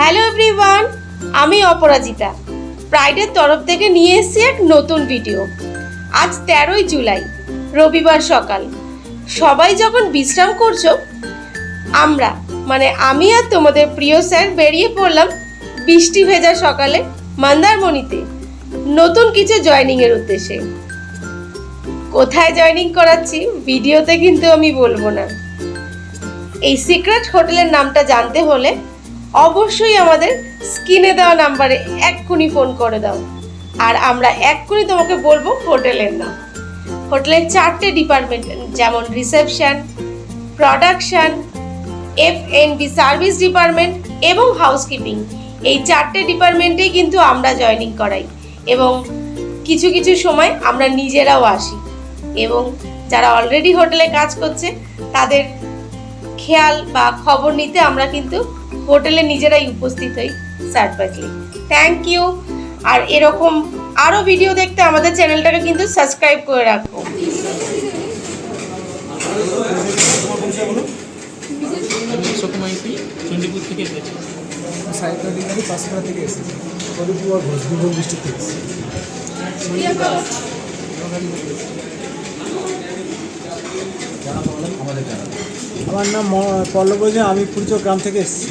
Hello everyone, আমি অপরাজিতা প্রাইডের তরফ থেকে নিয়ে এসেছি এক নতুন ভিডিও। আজ 13ই জুলাই, রবিবার সকাল। সবাই যখন বিশ্রাম করছো, আমরা আমি আর তোমাদের প্রিয় স্যার বেরিয়ে পড়লাম বৃষ্টি ভেজা সকালে মন্দারমণিতে নতুন কিছু জয়েনিংয়ের উদ্দেশ্যে। কোথায় জয়েনিং করাচ্ছি ভিডিওতে কিন্তু আমি বলবো না। এই সিক্রেট হোটেলের নামটা জানতে হলে অবশ্যই আমাদের স্ক্রিনে দেওয়া নাম্বারে এক্ষুনি ফোন করে দাও, আর আমরা এক্ষুনি তোমাকে বলবো হোটেলের নাম। হোটেলের 4টে ডিপার্টমেন্ট, যেমন reception, production, F&B service department এবং হাউসকিপিং, এই 4টে ডিপার্টমেন্টেই কিন্তু আমরা জয়েনিং করাই এবং কিছু কিছু সময় আমরা নিজেরাও আসি এবং যারা অলরেডি হোটেলে কাজ করছে তাদের খেয়াল বা খবর নিতে আমরা কিন্তু হোটেলে নিজেরাই উপস্থিত হই সারপ্রাইজলি। Thank you. আর এরকম আরও ভিডিও দেখতে আমাদের চ্যানেলটাকে কিন্তু সাবস্ক্রাইব করে রাখো। আমার নাম পল্লব, আমি ফুলচর গ্রাম থেকে এসেছি।